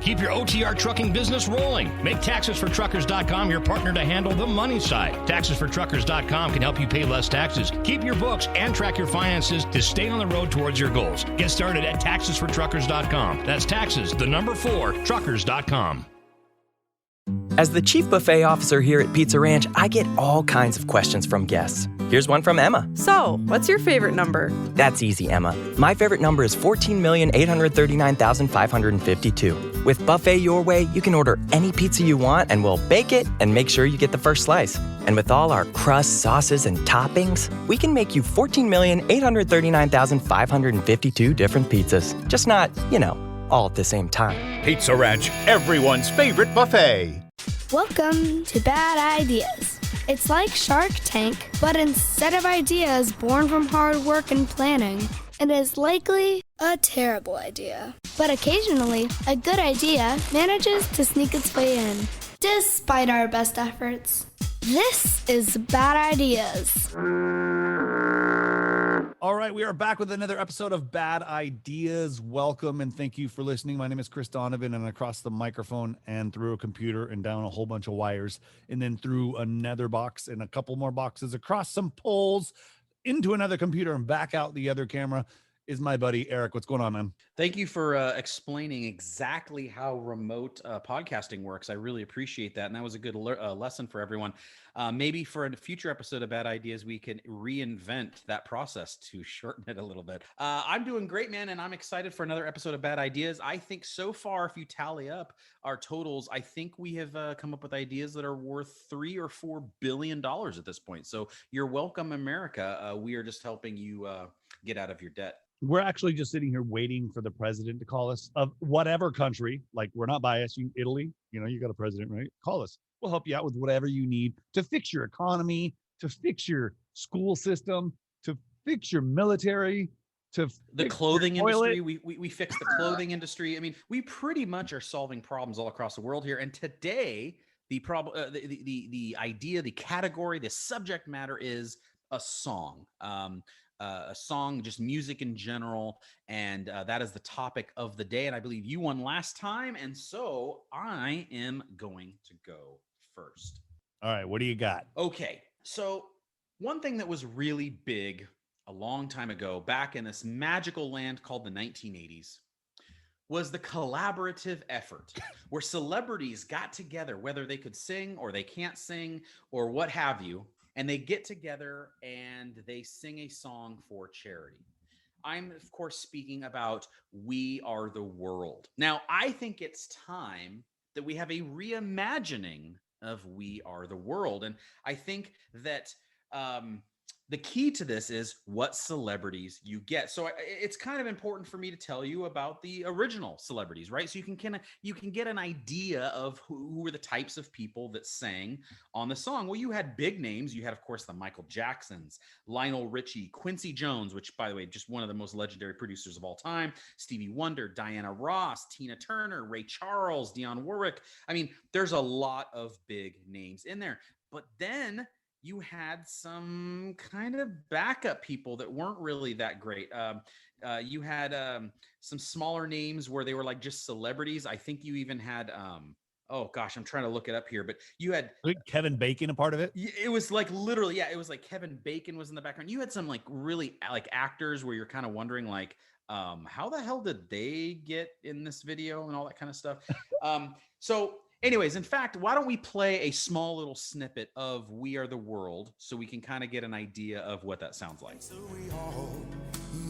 Keep your OTR trucking business rolling. Make TaxesForTruckers.com your partner to handle the money side. TaxesForTruckers.com can help you pay less taxes, keep your books, and track your finances to stay on the road towards your goals. Get started at TaxesForTruckers.com. That's taxes, the number 4, truckers.com. As the chief buffet officer here at Pizza Ranch, I get all kinds of questions from guests. Here's one from Emma. So, what's your favorite number? That's easy, Emma. My favorite number is 14,839,552. With Buffet Your Way, you can order any pizza you want and we'll bake it and make sure you get the first slice. And with all our crusts, sauces, and toppings, we can make you 14,839,552 different pizzas. Just not, all at the same time. Pizza Ranch, everyone's favorite buffet. Welcome to Bad Ideas. It's like Shark Tank, but instead of ideas born from hard work and planning, it is likely a terrible idea. But occasionally, a good idea manages to sneak its way in, despite our best efforts. This is Bad Ideas. All right, we are back with another episode of Bad Ideas. Welcome and thank you for listening. My name is Chris Donovan, and across the microphone and through a computer and down a whole bunch of wires and then through another box and a couple more boxes across some poles into another computer and back out the other camera is my buddy Eric. What's going on, man? Thank you for explaining exactly how remote podcasting works. I really appreciate that. And that was a good lesson for everyone. Maybe for a future episode of Bad Ideas, we can reinvent that process to shorten it a little bit. I'm doing great, man. And I'm excited for another episode of Bad Ideas. I think so far, if you tally up our totals, I think we have come up with ideas that are worth $3 or $4 billion at this point. So you're welcome, America. We are just helping you get out of your debt. We're actually just sitting here waiting for the president to call us of whatever country. Like, we're not biased. Italy, you got a president, right? Call us. We'll help you out with whatever you need to fix your economy, to fix your school system, to fix your military, to the clothing industry. We fix the clothing industry. I mean, we pretty much are solving problems all across the world here. And today, the problem, the idea, the category, the subject matter is a song. A song, just music in general, and that is the topic of the day. And I believe you won last time, and so I am going to go first. All right, what do you got? Okay, so one thing that was really big a long time ago, back in this magical land called the 1980s, was the collaborative effort where celebrities got together, whether they could sing or they can't sing or what have you, and they get together and they sing a song for charity. I'm, of course, speaking about We Are the World. Now, I think it's time that we have a reimagining of We Are the World. And I think that the key to this is what celebrities you get. So it's kind of important for me to tell you about the original celebrities, right? So you can get an idea of who were the types of people that sang on the song. Well, you had big names. You had, of course, the Michael Jacksons, Lionel Richie, Quincy Jones, which, by the way, just one of the most legendary producers of all time, Stevie Wonder, Diana Ross, Tina Turner, Ray Charles, Dionne Warwick. I mean, there's a lot of big names in there. But then you had some kind of backup people that weren't really that great. You had some smaller names where they were like just celebrities. I think you even had, oh gosh, I'm trying to look it up here, but you had Kevin Bacon a part of it. It was like literally, yeah, it was like Kevin Bacon was in the background. You had some like really like actors where you're kind of wondering like, how the hell did they get in this video and all that kind of stuff. So anyways, in fact, why don't we play a small little snippet of We Are the World so we can kind of get an idea of what that sounds like. So we all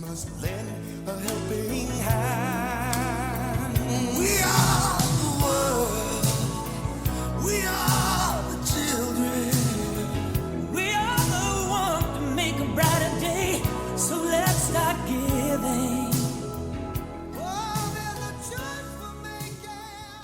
must lend a helping hand. We are the world. We are the children. We are the one to make a brighter day. So let's start giving.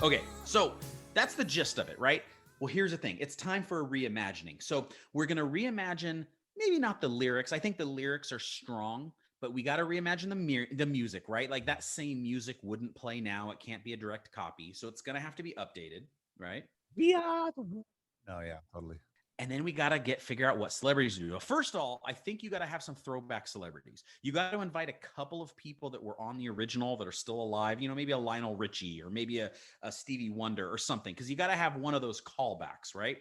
Okay, so that's the gist of it, right? Well, here's the thing. It's time for a reimagining. So we're going to reimagine, maybe not the lyrics. I think the lyrics are strong, but we got to reimagine the music, right? Like that same music wouldn't play now. It can't be a direct copy. So it's going to have to be updated, right? Yeah. Oh, yeah, totally. And then we got to figure out what celebrities to do. Well, first of all, I think you got to have some throwback celebrities. You got to invite a couple of people that were on the original that are still alive, maybe a Lionel Richie or maybe a Stevie Wonder or something, because you got to have one of those callbacks, right?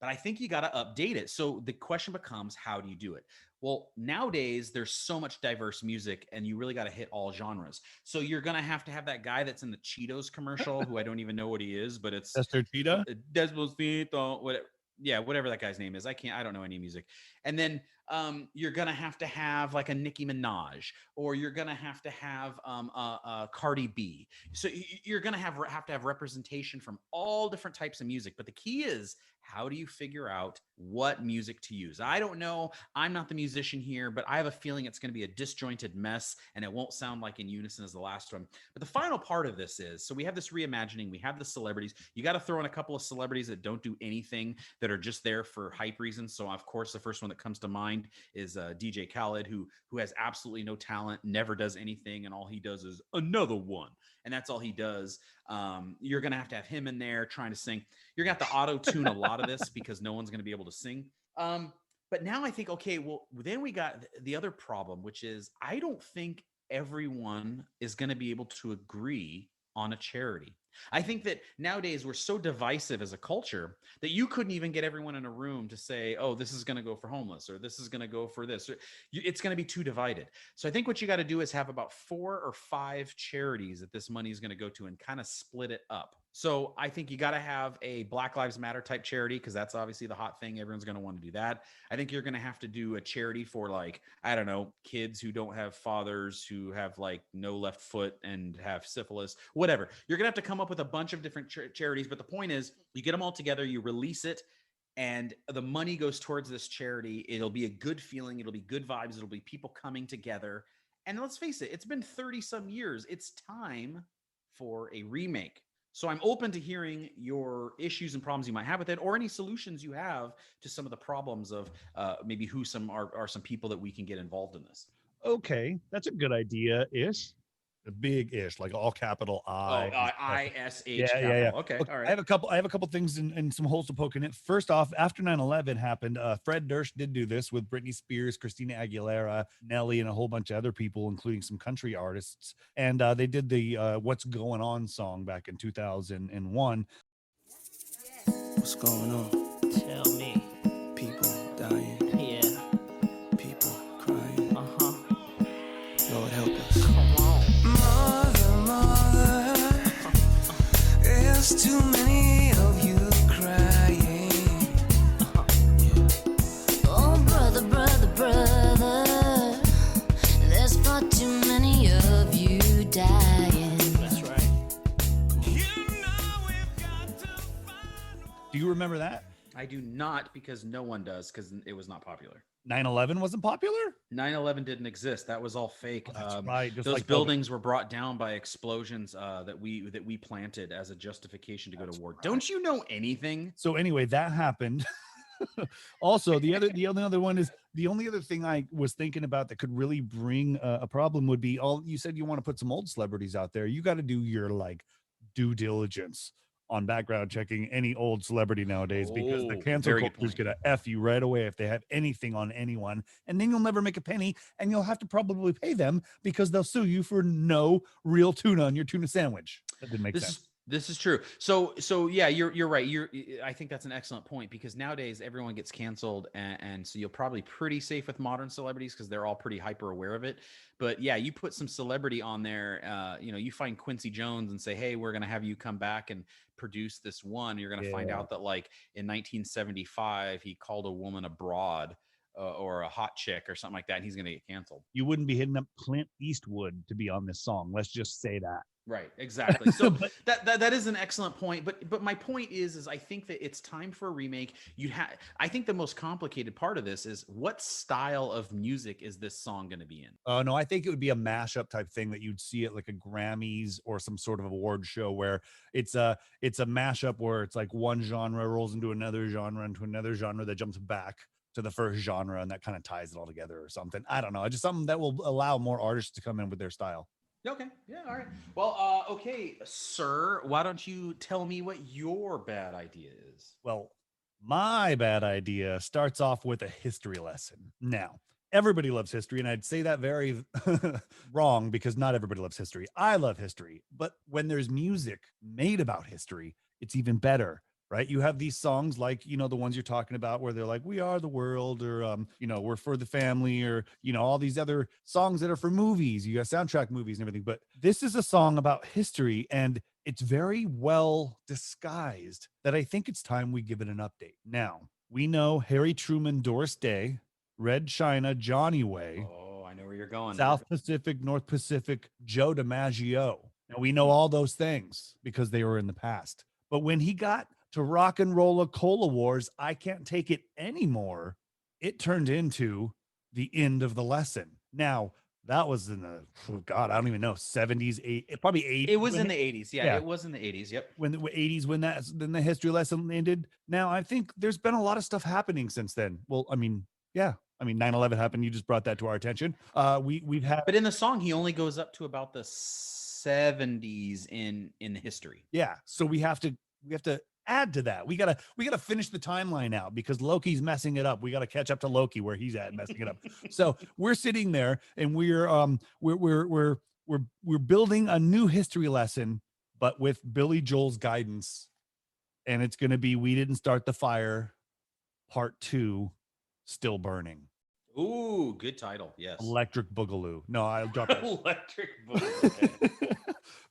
But I think you got to update it. So the question becomes, how do you do it? Well, nowadays there's so much diverse music and you really got to hit all genres. So you're going to have that guy that's in the Cheetos commercial who I don't even know what he is, but it's Esther Cheetah. Despacito, whatever. Yeah, whatever that guy's name is. I don't know any music. And then you're going to have like a Nicki Minaj, or you're going to have Cardi B. So you're going to have to have representation from all different types of music. But the key is, how do you figure out what music to use? I don't know. I'm not the musician here, but I have a feeling it's going to be a disjointed mess and it won't sound like in unison as the last one. But the final part of this is, so we have this reimagining, we have the celebrities. You got to throw in a couple of celebrities that don't do anything, that are just there for hype reasons. So of course, the first one that comes to mind is DJ Khaled, who has absolutely no talent, never does anything, and all he does is another one. And that's all he does. You're going to have him in there trying to sing. You're going to have to auto-tune a lot of this because no one's going to be able to sing. But now I think, okay, well, then we got the other problem, which is I don't think everyone is going to be able to agree on a charity. I think that nowadays we're so divisive as a culture that you couldn't even get everyone in a room to say, oh, this is going to go for homeless, or this is going to go for this. It's going to be too divided. So I think what you got to do is have about 4 or 5 charities that this money is going to go to and kind of split it up. So I think you got to have a Black Lives Matter type charity, because that's obviously the hot thing. Everyone's going to want to do that. I think you're going to have to do a charity for, like, I don't know, kids who don't have fathers, who have like no left foot and have syphilis, whatever. You're going to have to come up with a bunch of different charities. But the point is, you get them all together, you release it, and the money goes towards this charity. It'll be a good feeling. It'll be good vibes. It'll be people coming together. And let's face it, it's been 30 some years. It's time for a remake. So I'm open to hearing your issues and problems you might have with it, or any solutions you have to some of the problems of maybe who are some people that we can get involved in this. Okay, that's a good idea-ish. A big ish, like all capital I. I-S-H. Yeah. Okay, all right. I have a couple things and some holes to poke in it. First off, after 9/11 happened, Fred Durst did do this with Britney Spears, Christina Aguilera, Nelly, and a whole bunch of other people, including some country artists. And they did the "What's Going On" song back in 2001. What's going on? Tell me. People dying. Yeah. People crying. Lord help us. Come on. Mother, there's too many of you crying. Oh, brother, there's far too many of you dying. That's right. Do you remember that? I do not, because no one does, because it was not popular. 9/11 wasn't popular? 9/11 didn't exist. That was all fake. Oh, that's right. Just those like buildings were brought down by explosions that we planted as a justification to go to war. Right. Don't you know anything? So anyway, that happened. Also, the other one is, the only other thing I was thinking about that could really bring a problem would be, you said you want to put some old celebrities out there. You got to do your like due diligence on background checking any old celebrity nowadays, because the cancel culture is going to F you right away if they have anything on anyone, and then you'll never make a penny, and you'll have to probably pay them because they'll sue you for no real tuna on your tuna sandwich. That didn't make sense. This is true. So yeah, you're right. I think that's an excellent point, because nowadays everyone gets canceled, and so you're probably pretty safe with modern celebrities because they're all pretty hyper aware of it. But yeah, you put some celebrity on there, you find Quincy Jones and say, hey, we're going to have you come back and produce this one. You're going to find out that, like, in 1975, he called a woman a broad or a hot chick or something like that, and he's going to get canceled. You wouldn't be hitting up Clint Eastwood to be on this song. Let's just say that. Right, exactly. So that is an excellent point. But my point is I think that it's time for a remake. I think the most complicated part of this is, what style of music is this song going to be in? Oh no, I think it would be a mashup type thing that you'd see at like a Grammys or some sort of award show, where it's a mashup where it's like one genre rolls into another genre that jumps back to the first genre, and that kind of ties it all together or something. I don't know. Just something that will allow more artists to come in with their style. Okay. Yeah. All right. Well, okay, sir, why don't you tell me what your bad idea is? Well, My bad idea starts off with a history lesson. Now, everybody loves history, and I'd say that very wrong because not everybody loves history. I love history, but when there's music made about history, it's even better. Right. You have these songs like, the ones you're talking about where they're like, we are the world, or, we're for the family, or, all these other songs that are for movies. You got soundtrack movies and everything. But this is a song about history, and it's very well disguised that I think it's time we give it an update. Now, we know Harry Truman, Doris Day, Red China, Johnny Way. Oh, I know where you're going. South Pacific, North Pacific, Joe DiMaggio. Now, we know all those things because they were in the past. But when he got to Rock and Roll Cola Wars, I Can't Take It Anymore, it turned into the end of the lesson. Now, that was in the, I don't even know, 70s, probably 80s. It was in the 80s. Yeah, it was in the 80s. Yep. When the 80s, then the history lesson ended. Now, I think there's been a lot of stuff happening since then. Well, 9/11 happened. You just brought that to our attention. We've had, but in the song, he only goes up to about the 70s in history. Yeah. So we have to add to that. We gotta finish the timeline out because Loki's messing it up. We gotta catch up to Loki where he's at messing it up. So we're sitting there and we're building a new history lesson, but with Billy Joel's guidance, and it's gonna be "We Didn't Start the Fire," Part 2, Still Burning. Ooh, good title. Yes. Electric Boogaloo. No, I'll drop it. Electric Boogaloo.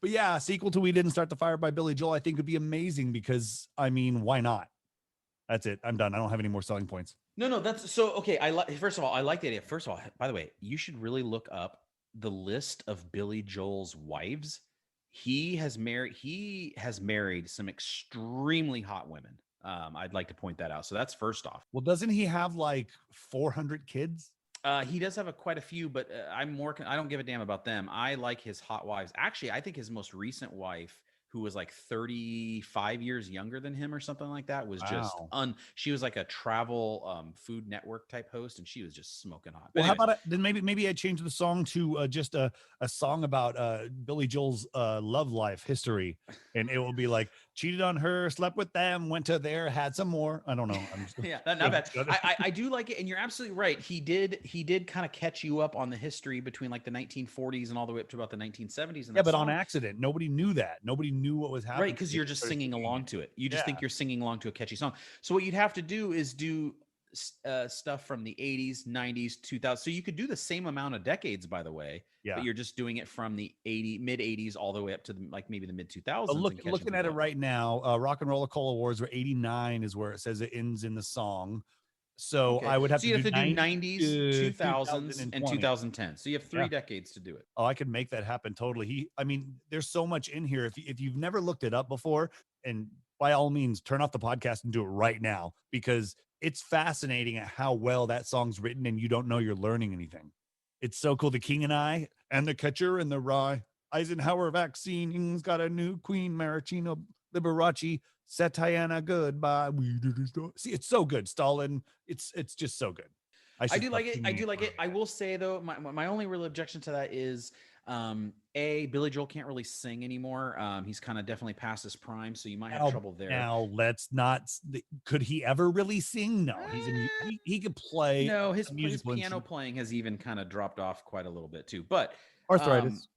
But yeah, sequel to "We Didn't Start the Fire" by Billy Joel, I think would be amazing because, why not? That's it. I'm done. I don't have any more selling points. No, that's so okay. First of all, I like the idea. First of all, by the way, you should really look up the list of Billy Joel's wives. He has married some extremely hot women. I'd like to point that out. So that's first off. Well, doesn't he have like 400 kids? He does have quite a few, but I don't give a damn about them. I like his hot wives. Actually, I think his most recent wife, who was like 35 years younger than him or something like that, was just she was like a travel Food Network type host, and she was just smoking hot. Well, how about then maybe I change the song to just a song about Billy Joel's love life history, and it will be like, cheated on her, slept with them, went to there, had some more. I don't know. Yeah, not bad. I do like it, and you're absolutely right. He did kind of catch you up on the history between like the 1940s and all the way up to about the 1970s. Yeah, but on accident. Nobody knew that. Nobody knew what was happening. Right, because you're just singing along to it. You just think you're singing along to a catchy song. So what you'd have to do is do stuff from the 80s, 90s, 2000s. So you could do the same amount of decades, by the way. Yeah. But you're just doing it from the mid 80s all the way up to maybe the mid 2000s. Looking at it right now, Rock and Roll Cola Wars where 89 is where it says it ends in the song. So okay. I would have to do 90s, 2000s, and 2010. So you have 3 decades to do it. Oh, I could make that happen totally. There's so much in here. If you've never looked it up before, and by all means, turn off the podcast and do it right now because it's fascinating at how well that song's written, and you don't know you're learning anything. It's so cool. The King and I, and the Catcher and the Rye. Eisenhower vaccine's got a new queen, Maraschino Liberace. Satiana goodbye. See, it's so good. Stalin. It's just so good. I do like it. I will say though, my only real objection to that is Billy Joel can't really sing anymore. He's kind of definitely past his prime, so you might have trouble there. Now let's not. Could he ever really sing? No, he could play. No, his piano playing has even kind of dropped off quite a little bit too. But arthritis.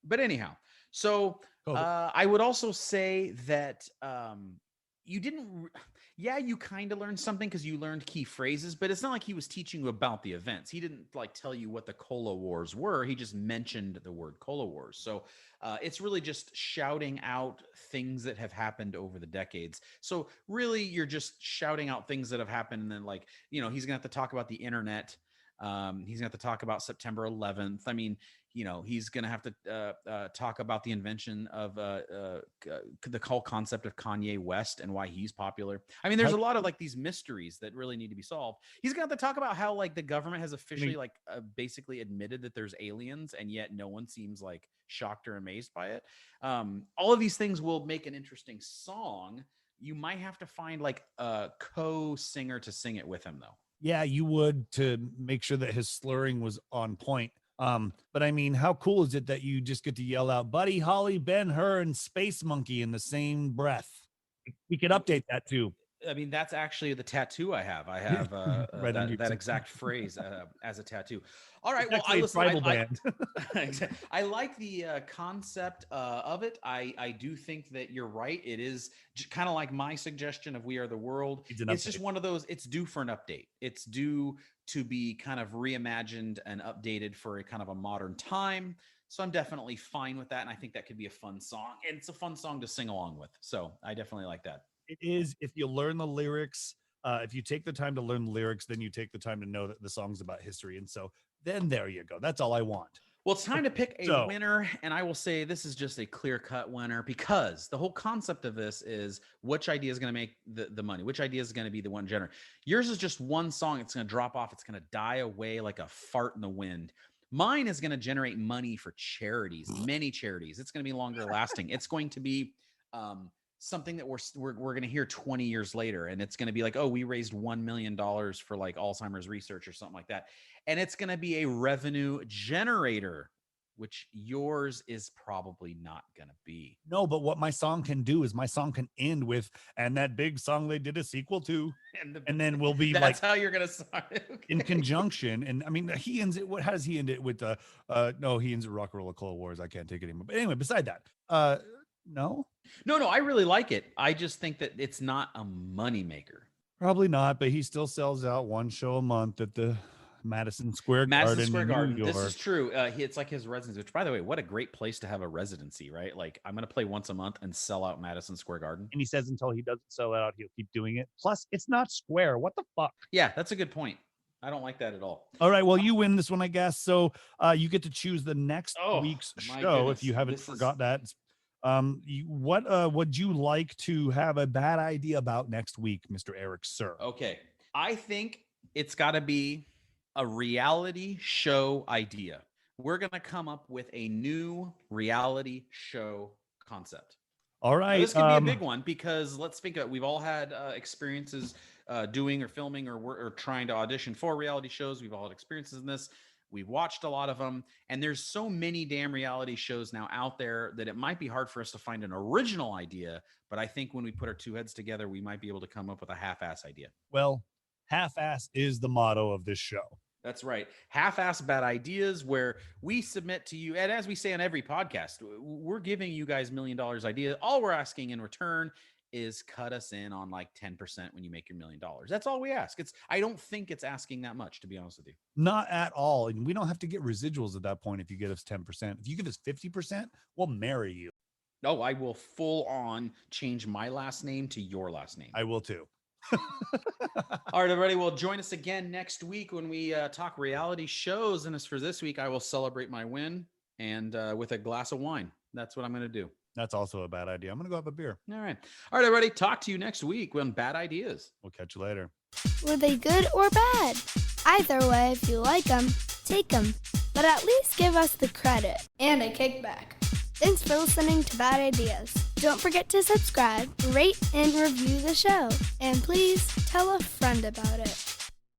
But anyhow, so I would also say that you didn't. You kind of learned something because you learned key phrases, but it's not like he was teaching you about the events. He didn't like tell you what the Cola Wars were. He just mentioned the word Cola Wars. So it's really just shouting out things that have happened over the decades. So really, you're just shouting out things that have happened. And then he's going to have to talk about the internet. He's going to have to talk about September 11th. He's going to have to talk about the invention of the whole concept of Kanye West and why he's popular. There's a lot of these mysteries that really need to be solved. He's going to have to talk about how the government has officially basically admitted that there's aliens, and yet no one seems shocked or amazed by it. All of these things will make an interesting song. You might have to find a co-singer to sing it with him though. Yeah, you would, to make sure that his slurring was on point. But how cool is it that you just get to yell out Buddy Holly, Ben Hur, and Space Monkey in the same breath? We could update that too. I mean, that's actually the tattoo I have. I have Right under your that chin. exact phrase as a tattoo. All right. It's Well, actually a tribal band. I like the concept of it. I do think that you're right. It is kind of like my suggestion of We Are the World. It's just one of those. It's due for an update. It's due to be kind of reimagined and updated for a kind of a modern time. So I'm definitely fine with that. And I think that could be a fun song. And it's a fun song to sing along with. So I definitely like that. It is, if you learn the lyrics, if you take the time to learn the lyrics, then you take the time to know that the song's about history. And so then there you go. That's all I want. Well, it's time to pick a winner. And I will say this is just a clear-cut winner because the whole concept of this is which idea is going to make the money, which idea is going to be the one generator. Yours is just one song. It's going to drop off. It's going to die away like a fart in the wind. Mine is going to generate money for charities, many charities. It's going to be longer lasting. It's going to be something that we're going to hear 20 years later. And it's going to be like, oh, we raised $1 million for like Alzheimer's research or something like that. And it's going to be a revenue generator, which yours is probably not going to be. No, but what my song can do is my song can end with, and that big song they did a sequel to, and then we'll be that's how you're going to start it. Okay. In conjunction. And I mean, he ends it. How does he end it with no, he ends it Rock and Roll Clone Wars. I can't take it anymore. But anyway, beside that, no, I really like it. I just think that it's not a money maker. Probably not, but he still sells out one show a month at the Madison Square Garden. New York. This is true. It's like his residency, which, by the way, what a great place to have a residency, right? Like, I'm going to play once a month and sell out Madison Square Garden. And he says until he doesn't sell out, he'll keep doing it. Plus, it's not square. What the fuck? Yeah, that's a good point. I don't like that at all. All right, well, you win this one, I guess. So you get to choose the next week's show if you haven't forgot that. What would you like to have a bad idea about next week, Mr. Eric Sir? Okay, I think it's got to be a reality show idea. We're going to come up with a new reality show concept. All right. Now, this could be a big one because let's think of it. We've all had experiences doing or filming or trying to audition for reality shows. We've all had experiences in this. We've watched a lot of them, and there's so many damn reality shows now out there that it might be hard for us to find an original idea. But I think when we put our two heads together, we might be able to come up with a half-ass idea. Well, half-ass is the motto of this show. That's right. Half-ass bad ideas where we submit to you. And as we say on every podcast, we're giving you guys $1 million ideas. All we're asking in return is cut us in on like 10% when you make your $1 million. That's all we ask. I don't think it's asking that much, to be honest with you. Not at all. And we don't have to get residuals at that point if you give us 10%. If you give us 50%, we'll marry you. No, I will full on change my last name to your last name. I will too. All right, everybody. Well, join us again next week when we talk reality shows. And as for this week, I will celebrate my win and with a glass of wine. That's what I'm going to do. That's also a bad idea. I'm going to go have a beer. All right. All right, everybody. Talk to you next week on Bad Ideas. We'll catch you later. Were they good or bad? Either way, if you like them, take them. But at least give us the credit and a kickback. Thanks for listening to Bad Ideas. Don't forget to subscribe, rate, and review the show. And please tell a friend about it.